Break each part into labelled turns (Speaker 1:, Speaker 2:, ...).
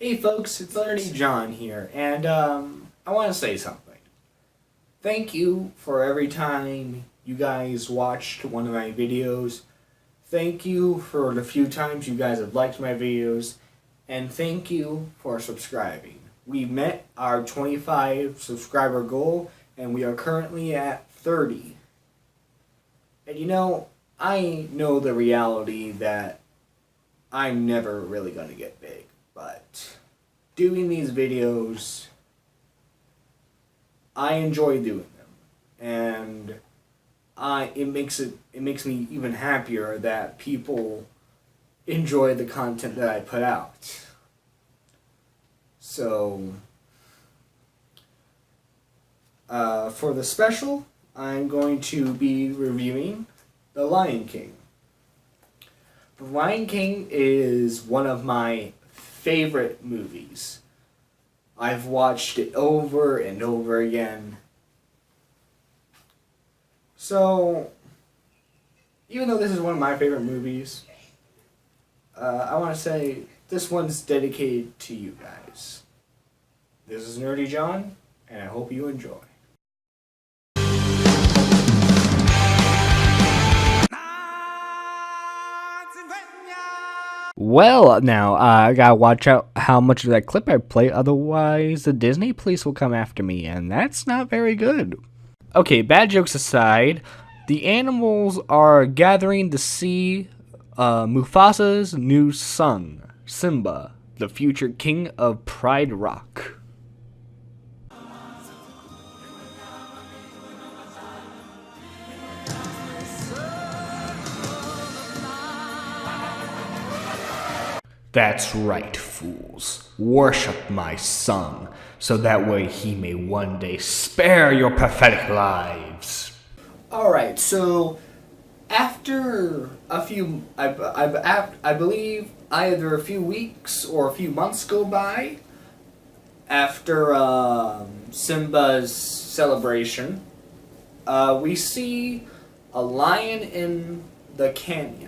Speaker 1: Hey folks, it's Ernie John here, and I want to say something. Thank you for every time you guys watched one of my videos. Thank you for the few times you guys have liked my videos, and thank you for subscribing. We met our 25 subscriber goal, and we are currently at 30. And I know the reality that I'm never really going to get big, but doing these videos, I enjoy doing them, and it makes me even happier that people enjoy the content that I put out. So, for the special, I'm going to be reviewing The Lion King. The Lion King is one of my favorite movies. I've watched it over and over again. So, even though this is one of my favorite movies, I want to say this one's dedicated to you guys. This is Nerdy John, and I hope you enjoy.
Speaker 2: Well, now, I gotta watch out how much of that clip I play, otherwise the Disney police will come after me, and that's not very good. Okay, bad jokes aside, the animals are gathering to see Mufasa's new son, Simba, the future king of Pride Rock. That's right, fools. Worship my son, so that way he may one day spare your pathetic lives.
Speaker 1: Alright, so after a few, I believe either a few weeks or a few months go by after Simba's celebration, we see a lion in the canyon.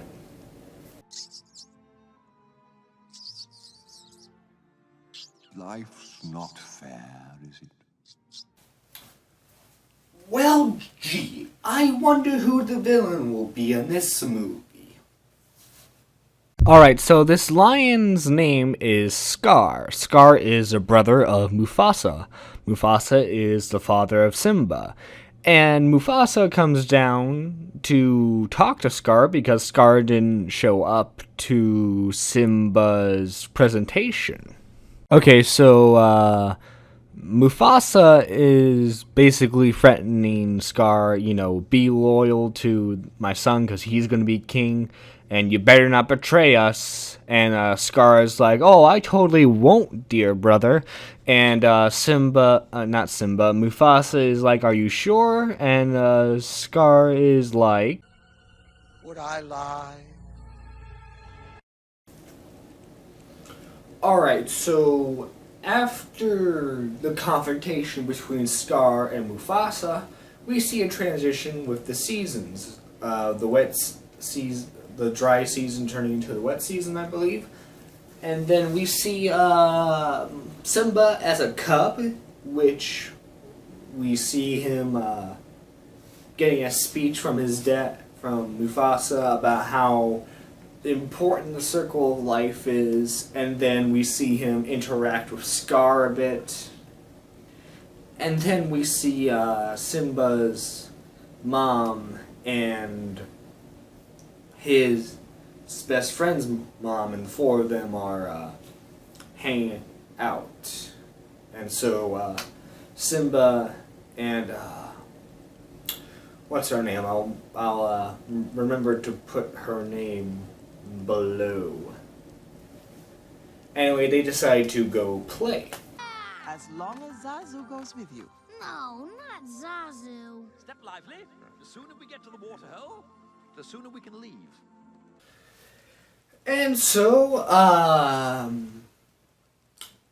Speaker 3: Life's not fair, is it?
Speaker 1: Well, gee, I wonder who the villain will be in this movie.
Speaker 2: Alright, so this lion's name is Scar. Scar is a brother of Mufasa. Mufasa is the father of Simba. And Mufasa comes down to talk to Scar because Scar didn't show up to Simba's presentation. Okay, so Mufasa is basically threatening Scar, be loyal to my son because he's going to be king, and you better not betray us. And Scar is like, oh, I totally won't, dear brother. And not Simba, Mufasa is like, are you sure? And Scar is like,
Speaker 3: Would I lie?
Speaker 1: Alright, so after the confrontation between Scar and Mufasa, we see a transition with the seasons. The dry season turning into the wet season, I believe. And then we see Simba as a cub, which we see him getting a speech from his dad, from Mufasa, about how important the circle of life is, and then we see him interact with Scar a bit. And then we see Simba's mom and his best friend's mom, and the four of them are hanging out. And so Simba and what's her name? I'll remember to put her name below. Anyway, they decide to go play.
Speaker 4: As long as Zazu goes with you.
Speaker 5: No, not Zazu.
Speaker 6: Step lively. The sooner we get to the waterhole, the sooner we can leave.
Speaker 1: And so,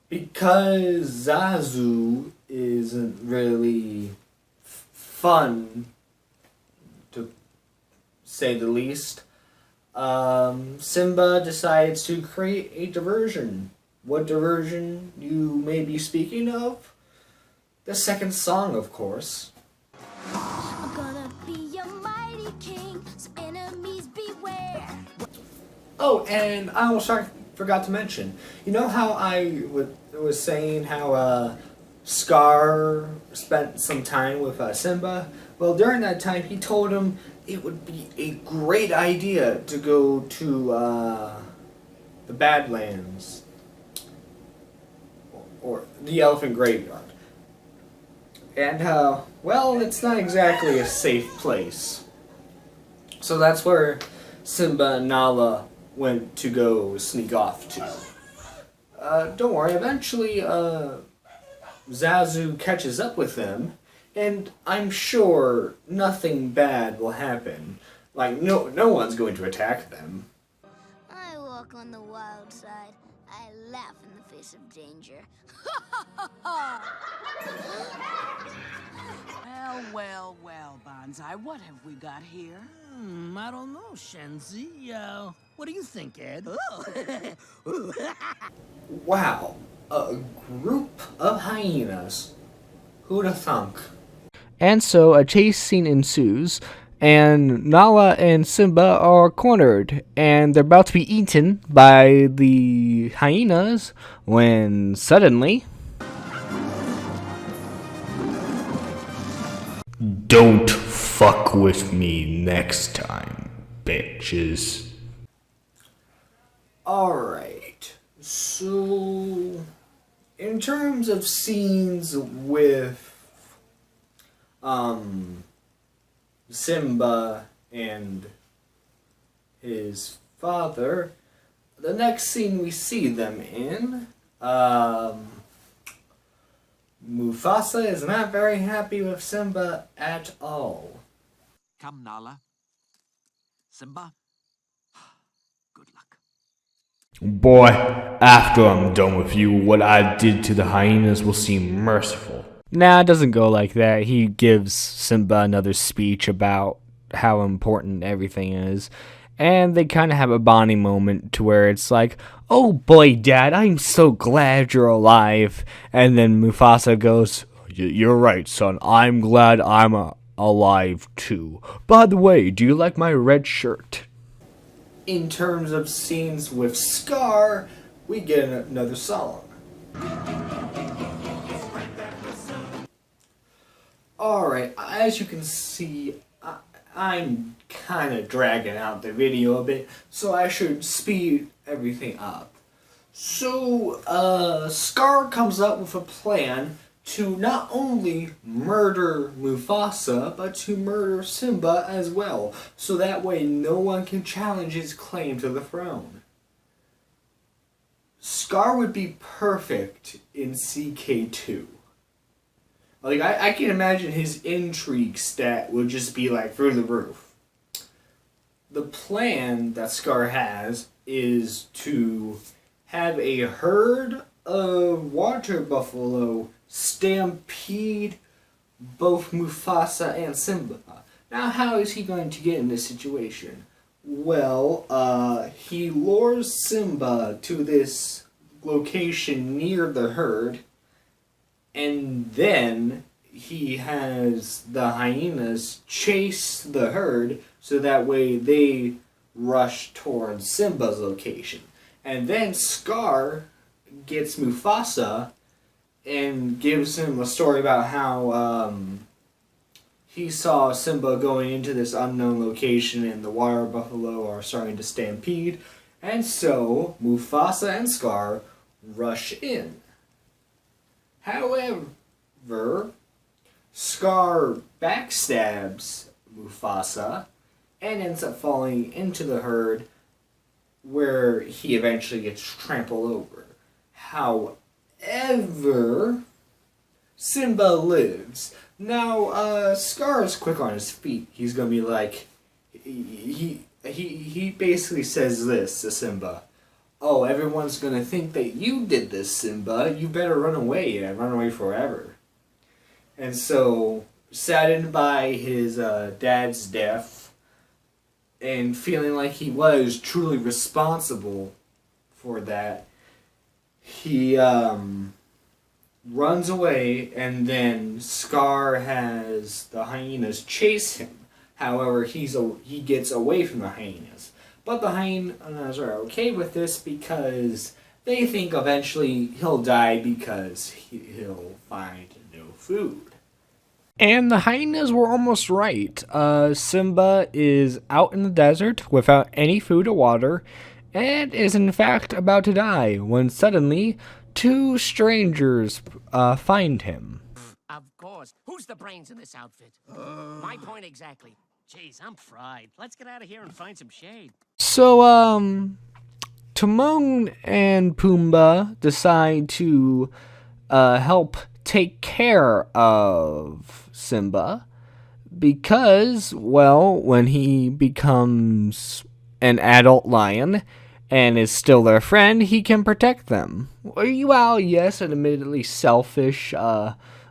Speaker 1: because Zazu isn't really fun, to say the least, Simba decides to create a diversion what diversion you may be speaking of? The second song, of course.
Speaker 5: I'm gonna be a mighty king, so enemies beware.
Speaker 1: Oh, and I almost forgot to mention, you know how I was saying how Scar spent some time with Simba? Well, during that time, he told him it would be a great idea to go to the Badlands, or the Elephant Graveyard. And, well, it's not exactly a safe place. So that's where Simba and Nala went to go sneak off to. Don't worry, eventually, Zazu catches up with them, and I'm sure nothing bad will happen. Like, no one's going to attack them.
Speaker 5: I walk on the wild side. I laugh in the face of danger.
Speaker 4: Well, Banzai, what have we got here?
Speaker 7: I don't know, Shenzi. What do you think, Ed?
Speaker 1: Wow, a group of hyenas. Who'd have thunk?
Speaker 2: And so a chase scene ensues, and Nala and Simba are cornered, and they're about to be eaten by the hyenas when suddenly... Don't fuck with me next time, bitches.
Speaker 1: Alright, so in terms of scenes with Simba and his father, the next scene we see them in, Mufasa is not very happy with Simba at all.
Speaker 6: Come, Nala. Simba. Good luck.
Speaker 2: Boy, after I'm done with you, what I did to the hyenas will seem merciful. Nah, it doesn't go like that. He gives Simba another speech about how important everything is. And they kind of have a bonding moment to where it's like, oh boy, Dad, I'm so glad you're alive. And then Mufasa goes, you're right, son. I'm glad I'm alive too. By the way, do you like my red shirt?
Speaker 1: In terms of scenes with Scar, we get another song. Alright, as you can see, I'm kind of dragging out the video a bit, so I should speed everything up. So, Scar comes up with a plan to not only murder Mufasa, but to murder Simba as well, so that way no one can challenge his claim to the throne. Scar would be perfect in CK2. Like, I can imagine his intrigue stat would just be, like, through the roof. The plan that Scar has is to have a herd of water buffalo stampede both Mufasa and Simba. Now, how is he going to get in this situation? Well, he lures Simba to this location near the herd, and then he has the hyenas chase the herd so that way they rush towards Simba's location. And then Scar gets Mufasa and gives him a story about how he saw Simba going into this unknown location and the water buffalo are starting to stampede. And so Mufasa and Scar rush in. However, Scar backstabs Mufasa and ends up falling into the herd where he eventually gets trampled over. However, Simba lives. Now, Scar is quick on his feet. He's gonna be like, he basically says this to Simba. Oh, everyone's gonna think that you did this, Simba. You better run away and run away forever. And so, saddened by his dad's death, and feeling like he was truly responsible for that, he runs away, and then Scar has the hyenas chase him. However, he gets away from the hyenas. But the hyenas are okay with this because they think eventually he'll die because he'll find no food.
Speaker 2: And the hyenas were almost right. Simba is out in the desert without any food or water, and is in fact about to die when suddenly two strangers find him.
Speaker 8: Of course. Who's the brains in this outfit? My point exactly. Jeez, I'm fried. Let's get out of here and find some shade.
Speaker 2: So, Timon and Pumbaa decide to help take care of Simba because, well, when he becomes an adult lion and is still their friend, he can protect them. Well, yes, an admittedly selfish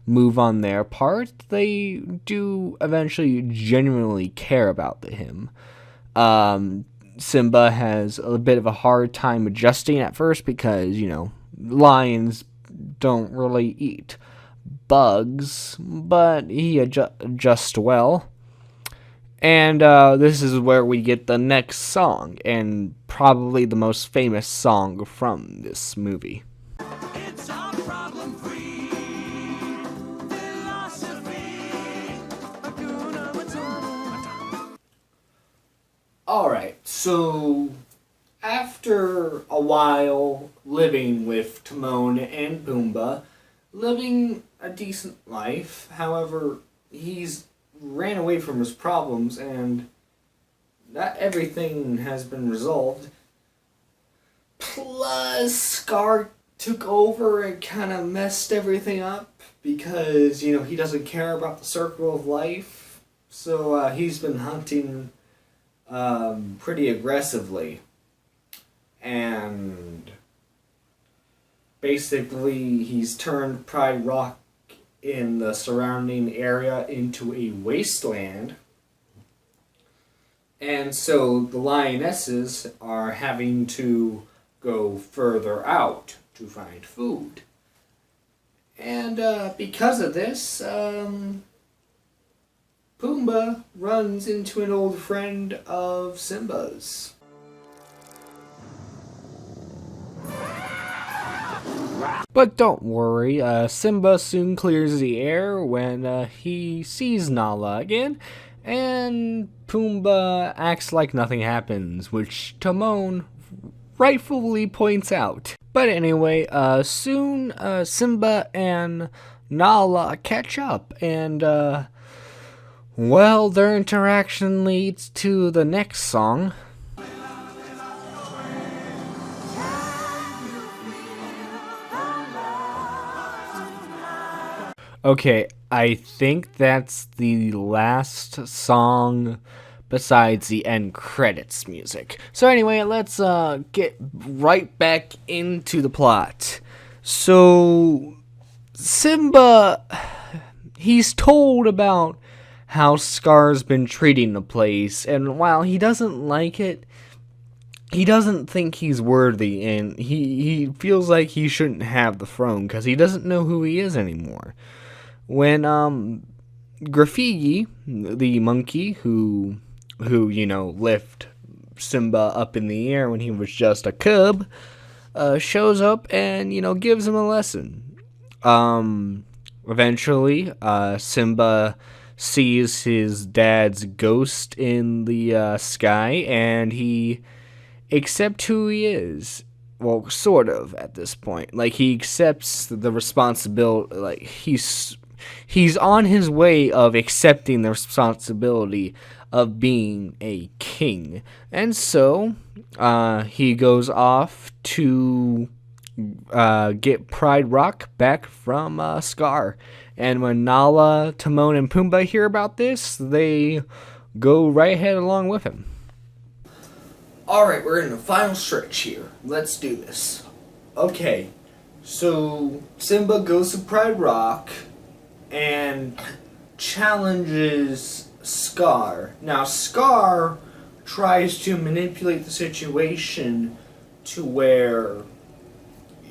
Speaker 2: move on their part. They do eventually genuinely care about him. Simba has a bit of a hard time adjusting at first because, lions don't really eat bugs, but he adjusts well. And this is where we get the next song, and probably the most famous song from this movie.
Speaker 7: It's our problem-free philosophy. Hakuna Matata.
Speaker 1: Alright, so after a while living with Timon and Pumbaa, living a decent life, however, he's ran away from his problems and not everything has been resolved. Plus, Scar took over and kind of messed everything up because, he doesn't care about the circle of life. So he's been hunting pretty aggressively. And basically, he's turned Pride Rock in the surrounding area into a wasteland. And so the lionesses are having to go further out to find food. And because of this, Pumbaa runs into an old friend of Simba's.
Speaker 2: But don't worry, Simba soon clears the air when he sees Nala again, and Pumbaa acts like nothing happens, which Timon rightfully points out. But anyway, soon Simba and Nala catch up, and well, their interaction leads to the next song. Okay, I think that's the last song besides the end credits music. So anyway, let's get right back into the plot. So, Simba, he's told about how Scar's been treating the place, and while he doesn't like it, he doesn't think he's worthy, and he feels like he shouldn't have the throne because he doesn't know who he is anymore. When Rafiki, the monkey who lift Simba up in the air when he was just a cub, shows up and gives him a lesson. Eventually, Simba sees his dad's ghost in the sky, and he accepts who he is. Well, sort of at this point. Like, he accepts the responsibility. Like, he's on his way of accepting the responsibility of being a king. And so, he goes off to get Pride Rock back from Scar. And when Nala, Timon, and Pumbaa hear about this, they go right ahead along with him.
Speaker 1: Alright, we're in the final stretch here. Let's do this. Okay, so Simba goes to Pride Rock and challenges Scar. Now, Scar tries to manipulate the situation to where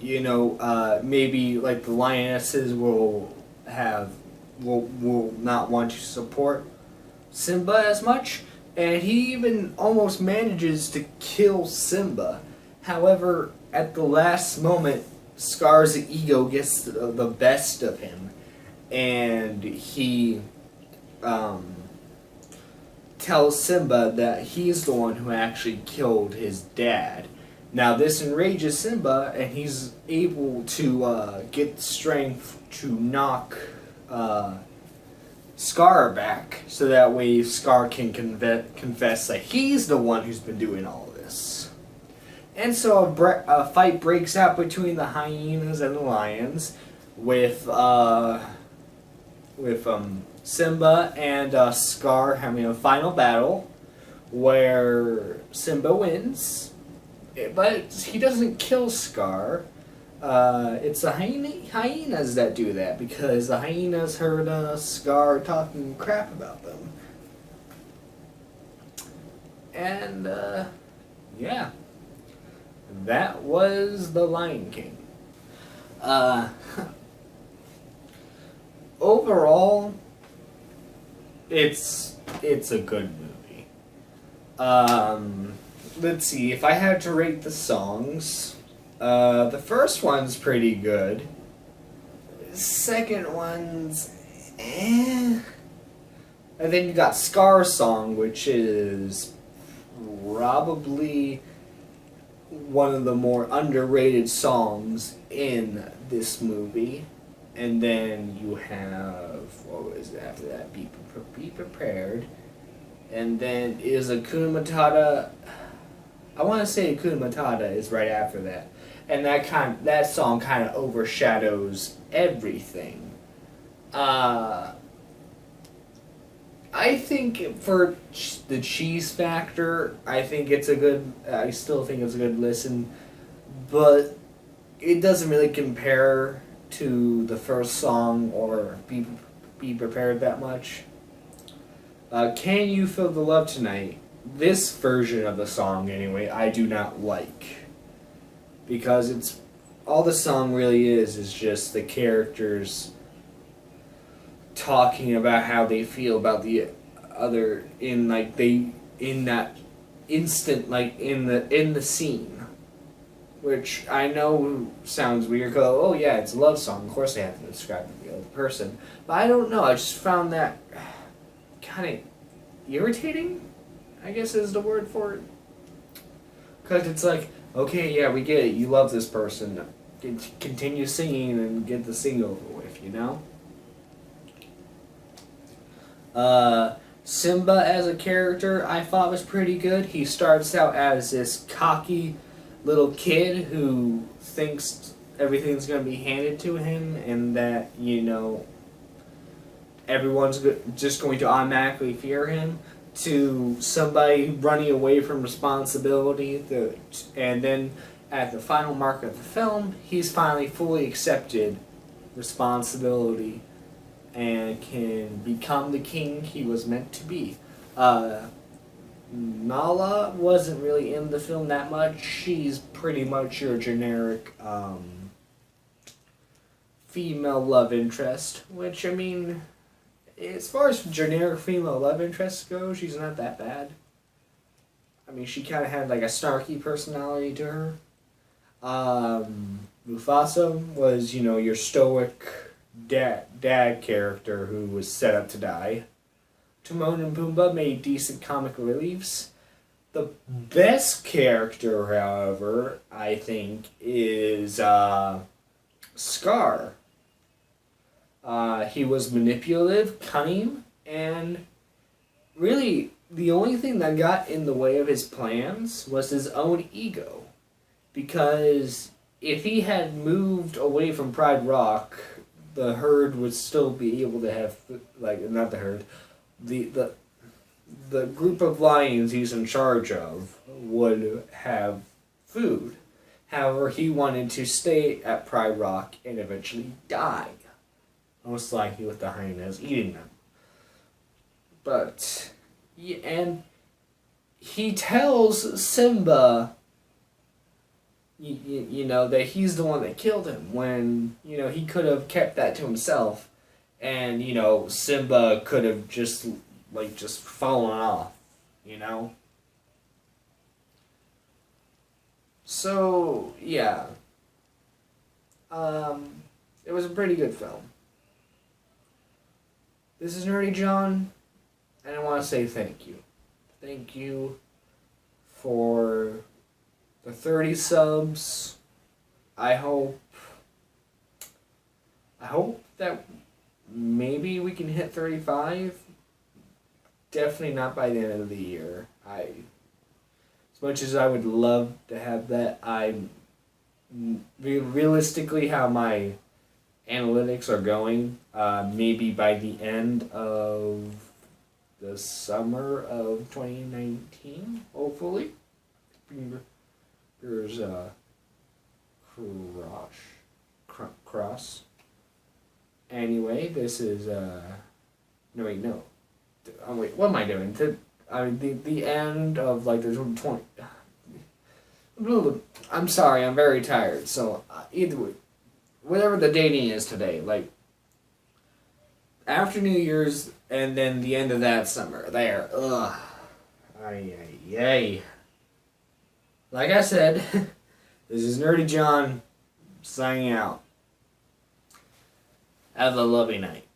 Speaker 1: maybe like the lionesses will not want to support Simba as much, and he even almost manages to kill Simba. However, at the last moment, Scar's ego gets the best of him, and he tells Simba that he's the one who actually killed his dad. Now this enrages Simba, and he's able to get the strength to knock Scar back, so that way Scar can confess that he's the one who's been doing all of this. And so a fight breaks out between the hyenas and the lions, with Simba and Scar having a final battle, where Simba wins, but he doesn't kill Scar. It's the hyenas that do that, because the hyenas heard Scar talking crap about them. And, yeah. That was The Lion King. Overall, it's a good movie. Let's see, if I had to rate the songs, the first one's pretty good. Second one's And then you got Scar's song, which is probably one of the more underrated songs in this movie. And then you have, what was after that? Be Prepared. And then is Hakuna Matata. I want to say Hakuna Matata is right after that. And that song kind of overshadows everything. I think for the cheese factor, I still think it's a good listen, but it doesn't really compare to the first song or Be Prepared that much. Can You Feel the Love Tonight? This version of the song, anyway, I do not like. Because it's all the song really is just the characters talking about how they feel about the other in that instant, like in the scene, which I know sounds weird. Cause oh yeah, it's a love song. Of course they have to describe the other person, but I don't know. I just found that kind of irritating, I guess is the word for it. Cause it's like, okay, yeah, we get it. You love this person. Continue singing and get the thing over with, you know? Simba as a character I thought was pretty good. He starts out as this cocky little kid who thinks everything's going to be handed to him and that, everyone's just going to automatically fear him, to somebody running away from responsibility, and then at the final mark of the film, he's finally fully accepted responsibility and can become the king he was meant to be. Nala wasn't really in the film that much. She's pretty much your generic female love interest, which, I mean, as far as generic female love interests go, she's not that bad. I mean, she kind of had like a snarky personality to her. Mufasa was, your stoic dad character who was set up to die. Timon and Pumbaa made decent comic reliefs. The best character, however, I think, is Scar. He was manipulative, cunning, and really the only thing that got in the way of his plans was his own ego. Because if he had moved away from Pride Rock, the herd would still be able to have, not the herd, the group of lions he's in charge of would have food. However, he wanted to stay at Pride Rock and eventually die. Most likely with the hyenas eating them. But, and he tells Simba you know, that he's the one that killed him when, you know, he could have kept that to himself, and, you know, Simba could have just fallen off, you know? So, yeah. It was a pretty good film. This is Nerdy John, and I want to say thank you. Thank you for the 30 subs. I hope that maybe we can hit 35. Definitely not by the end of the year. As much as I would love to have that, realistically how my analytics are going, maybe by the end of the summer of 2019, hopefully. There's cross. Anyway, this is no wait, no. Oh wait, what am I doing? The end of like there's 20. I'm sorry, I'm very tired. So either way, whatever the dating is today, like after New Year's and then the end of that summer. There, ugh, yay. Like I said, this is Nerdy John signing out. Have a lovely night.